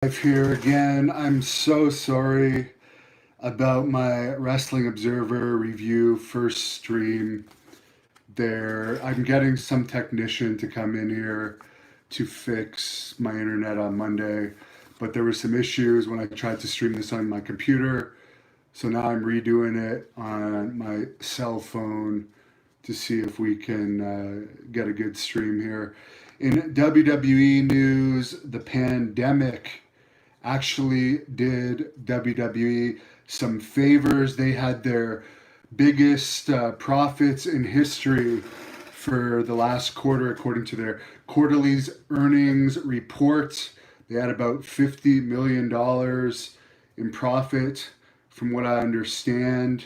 Live here again. I'm so sorry about my Wrestling Observer review first stream there. I'm getting some technician to come in here to fix my internet on Monday, but there were some issues when I tried to stream this on my computer. So now I'm redoing it on my cell phone to see if we can get a good stream here. In WWE news, the pandemic actually did WWE some favors. They had their biggest profits in history for the last quarter, according to their quarterly's earnings report. They had about $50 million in profit, from what I understand.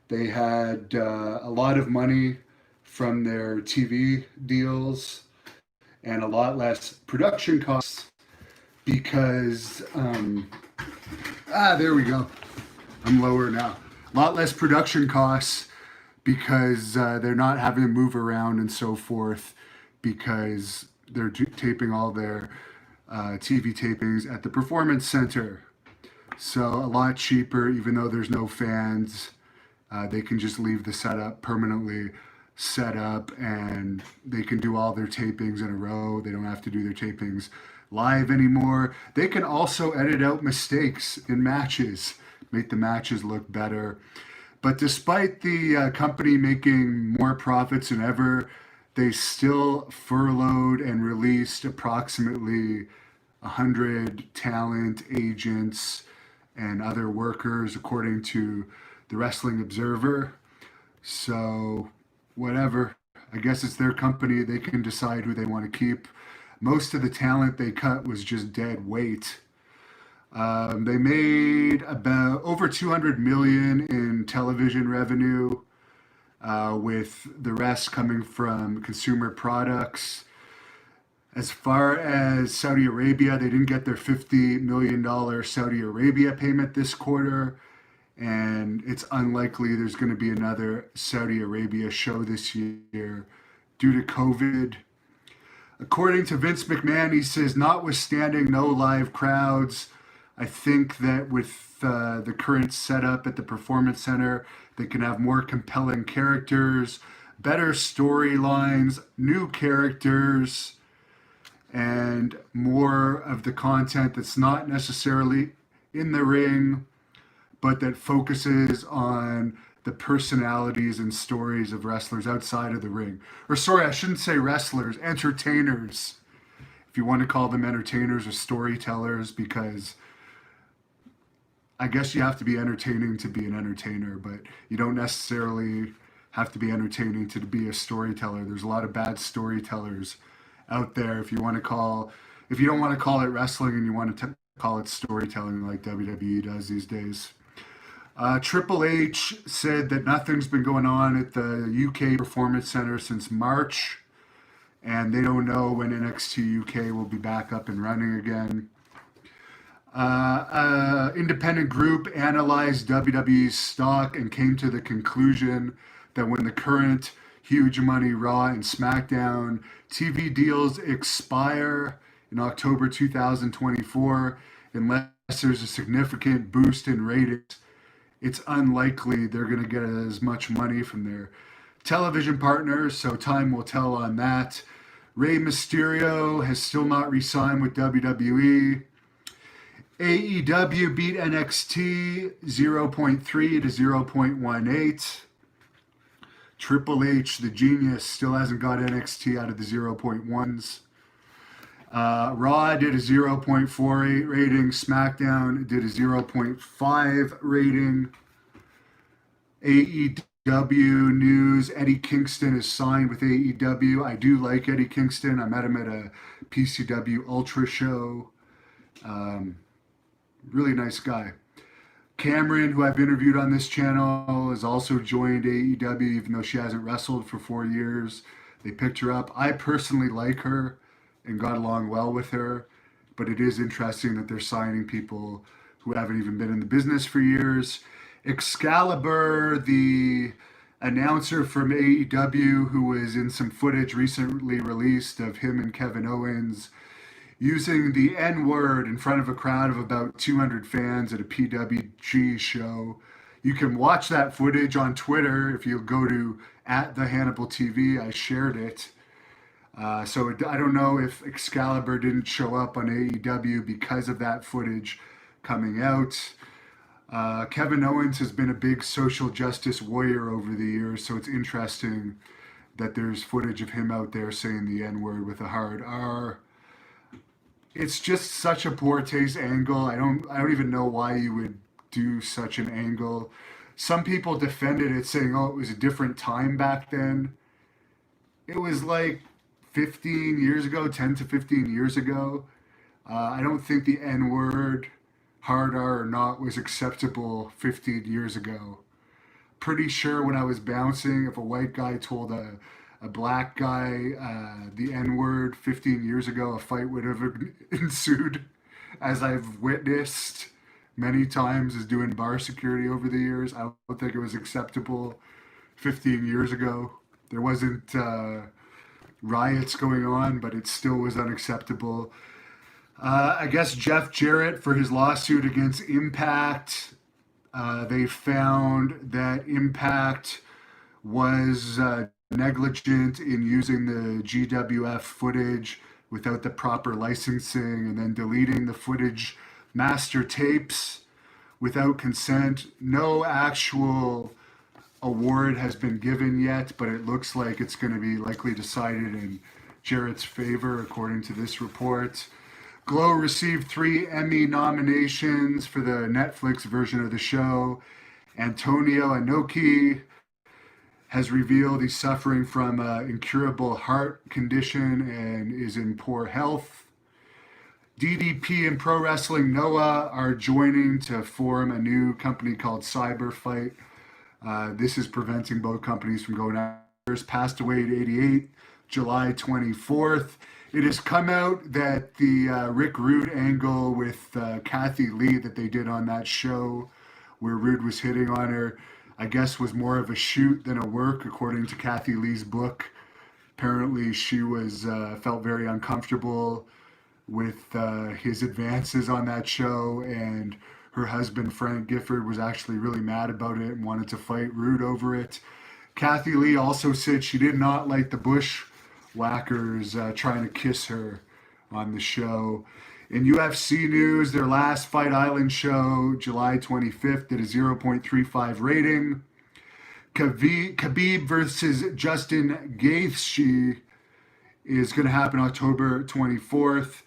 They had a lot of money from their TV deals and a lot less production costs because there we go. I'm lower now. A lot less production costs because they're not having to move around and so forth because they're taping all their TV tapings at the Performance Center. So a lot cheaper, even though there's no fans. They can just leave the setup permanently set up and they can do all their tapings in a row. They don't have to do their tapings live anymore. They can also edit out mistakes in matches, make the matches look better. But despite the company making more profits than ever, they still furloughed and released approximately 100 talent agents and other workers, according to the Wrestling Observer. So, whatever. I guess it's their company. They can decide who they want to keep. Most of the talent they cut was just dead weight. They made about over 200 million in television revenue, with the rest coming from consumer products. As far as Saudi Arabia, they didn't get their $50 million Saudi Arabia payment this quarter, and it's unlikely there's going to be another Saudi Arabia show this year due to COVID. According to Vince McMahon, he says, notwithstanding no live crowds, I think that with the current setup at the Performance Center, they can have more compelling characters, better storylines, new characters, and more of the content that's not necessarily in the ring, but that focuses on the personalities and stories of wrestlers outside of the ring. Or, sorry, I shouldn't say wrestlers, entertainers. If you want to call them entertainers or storytellers, because I guess you have to be entertaining to be an entertainer, but you don't necessarily have to be entertaining to be a storyteller. There's a lot of bad storytellers out there. If you don't want to call it wrestling and you want to call it storytelling like WWE does these days. Triple H said that nothing's been going on at the UK Performance Center since March, and they don't know when NXT UK will be back up and running again. Independent group analyzed WWE's stock and came to the conclusion that when the current huge money Raw and SmackDown TV deals expire in October 2024, unless there's a significant boost in ratings, it's unlikely they're going to get as much money from their television partners, so time will tell on that. Rey Mysterio has still not re-signed with WWE. AEW beat NXT 0.3 to 0.18. Triple H, the genius, still hasn't got NXT out of the 0.1s. Raw did a 0.48 rating. SmackDown did a 0.5 rating. AEW news, Eddie Kingston is signed with AEW. I do like Eddie Kingston. I met him at a PCW Ultra show. Really nice guy. Cameron, who I've interviewed on this channel, has also joined AEW, even though she hasn't wrestled for 4 years. They picked her up. I personally like her and got along well with her, but it is interesting that they're signing people who haven't even been in the business for years. Excalibur, the announcer from AEW, who was in some footage recently released of him and Kevin Owens using the N word in front of a crowd of about 200 fans at a PWG show. You can watch that footage on Twitter if you go to at the Hannibal TV. I shared it. I don't know if Excalibur didn't show up on AEW because of that footage coming out. Kevin Owens has been a big social justice warrior over the years, so it's interesting that there's footage of him out there saying the N word with a hard R. It's just such a poor taste angle. I don't even know why you would do such an angle. Some people defended it saying, "Oh, it was a different time back then." It was like 15 years ago, 10 to 15 years ago. I don't think the N word, hard R or not, was acceptable 15 years ago. Pretty sure when I was bouncing, if a white guy told a black guy the N word 15 years ago, a fight would have ensued, as I've witnessed many times as doing bar security over the years. I don't think it was acceptable 15 years ago. There wasn't riots going on, but it still was unacceptable. I guess Jeff Jarrett, for his lawsuit against Impact, they found that Impact was negligent in using the GWF footage without the proper licensing and then deleting the footage master tapes without consent. No actual award has been given yet, but it looks like it's going to be likely decided in Jarrett's favor, according to this report. Glow received 3 Emmy nominations for the Netflix version of the show. Antonio Inoki has revealed he's suffering from an incurable heart condition and is in poor health. DDP and Pro Wrestling Noah are joining to form a new company called Cyberfight. This is preventing both companies from going out. Passed away at 88, July 24th. It has come out that the Rick Rude angle with Kathy Lee that they did on that show where Rude was hitting on her, I guess was more of a shoot than a work, according to Kathy Lee's book. Apparently she was felt very uncomfortable with his advances on that show, and her husband Frank Gifford was actually really mad about it and wanted to fight Rude over it. Kathy Lee also said she did not like the Bushwhackers trying to kiss her on the show. In UFC news, their last Fight Island show, July 25th, did a 0.35 rating. Khabib versus Justin Gaethje is going to happen October 24th.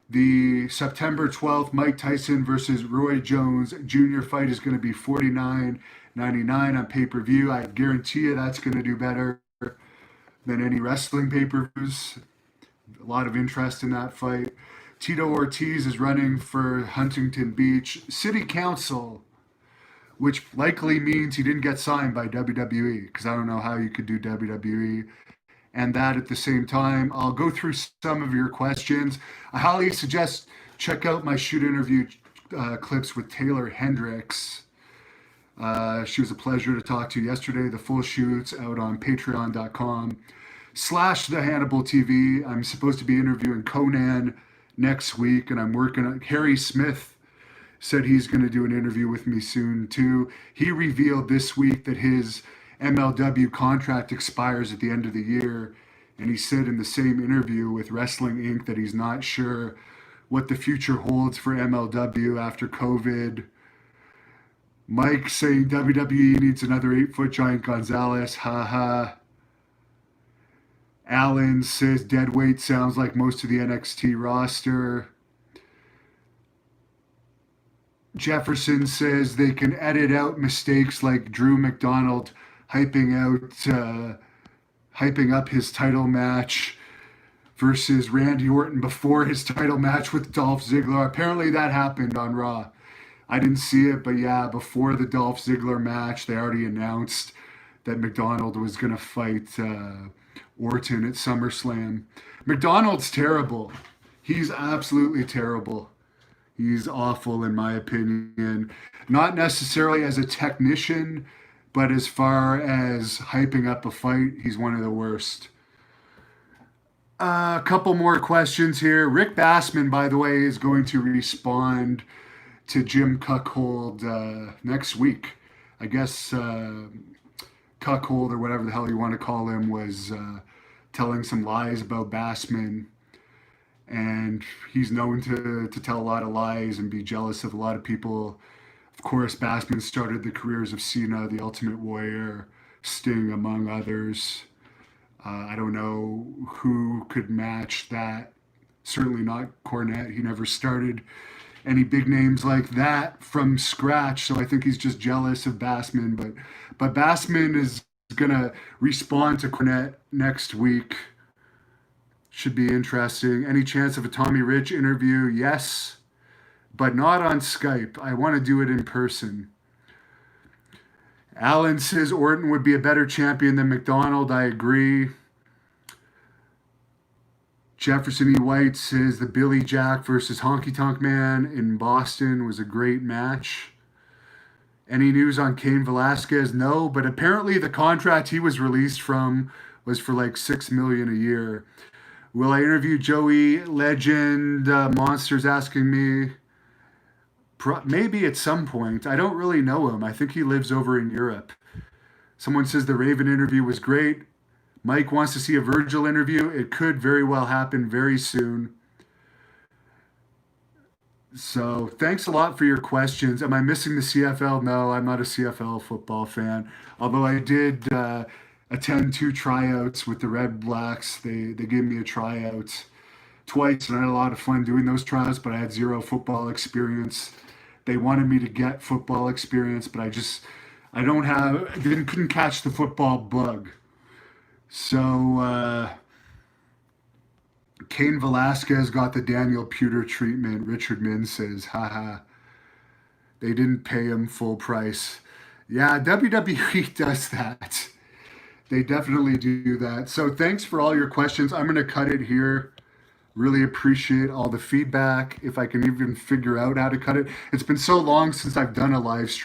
The September 12th Mike Tyson versus Roy Jones Jr. fight is going to be $49.99 on pay-per-view. I guarantee you that's going to do better than any wrestling pay-per-views. A lot of interest in that fight. Tito Ortiz is running for Huntington Beach City Council, which likely means he didn't get signed by WWE, because I don't know how you could do WWE and that at the same time. I'll go through some of your questions. I highly suggest check out my shoot interview clips with Taylor Hendricks. She was a pleasure to talk to yesterday. The full shoot's out on patreon.com/The Hannibal TV. I'm supposed to be interviewing Conan next week, and I'm working on Harry Smith said he's going to do an interview with me soon too. He revealed this week that his MLW contract expires at the end of the year, and he said in the same interview with Wrestling Inc. that he's not sure what the future holds for MLW after COVID. Mike saying WWE needs another 8-foot Giant Gonzalez, haha. Allen says deadweight sounds like most of the NXT roster. Jefferson says they can edit out mistakes like Drew McDonald hyping up his title match versus Randy Orton before his title match with Dolph Ziggler. Apparently that happened on Raw. I didn't see it, but yeah, before the Dolph Ziggler match, they already announced that McDonald was going to fight Orton at SummerSlam. McDonald's terrible. He's absolutely terrible. He's awful in my opinion. Not necessarily as a technician, but as far as hyping up a fight, he's one of the worst. A couple more questions here. Rick Bassman, by the way, is going to respond to Jim Cuckold next week. I guess Cuckold, or whatever the hell you want to call him, was telling some lies about Bassman. And he's known to tell a lot of lies and be jealous of a lot of people. Of course, Bassman started the careers of Cena, the Ultimate Warrior, Sting, among others. I don't know who could match that. Certainly not Cornette. He never started any big names like that from scratch. So I think he's just jealous of Bassman. But Bassman is gonna respond to Cornette next week. Should be interesting. Any chance of a Tommy Rich interview? Yes, but not on Skype. I want to do it in person. Alan says Orton would be a better champion than McDonald. I agree. Jefferson E. White says the Billy Jack versus Honky Tonk Man in Boston was a great match. Any news on Cain Velasquez? No, but apparently the contract he was released from was for like $6 million a year. Will I interview Joey Legend? Monsters asking me. Maybe at some point. I don't really know him. I think he lives over in Europe. Someone says the Raven interview was great. Mike wants to see a Virgil interview. It could very well happen very soon. So thanks a lot for your questions. Am I missing the CFL? No, I'm not a CFL football fan. Although I did attend 2 tryouts with the Red Blacks. They gave me a tryout twice, and I had a lot of fun doing those tryouts, but I had 0 football experience. They wanted me to get football experience, but I couldn't catch the football bug. So Cain Velasquez got the Daniel Pewter treatment. Richard Min says, haha, they didn't pay him full price. Yeah, WWE does that. They definitely do that. So thanks for all your questions. I'm going to cut it here. Really appreciate all the feedback. If I can even figure out how to cut it. It's been so long since I've done a live stream.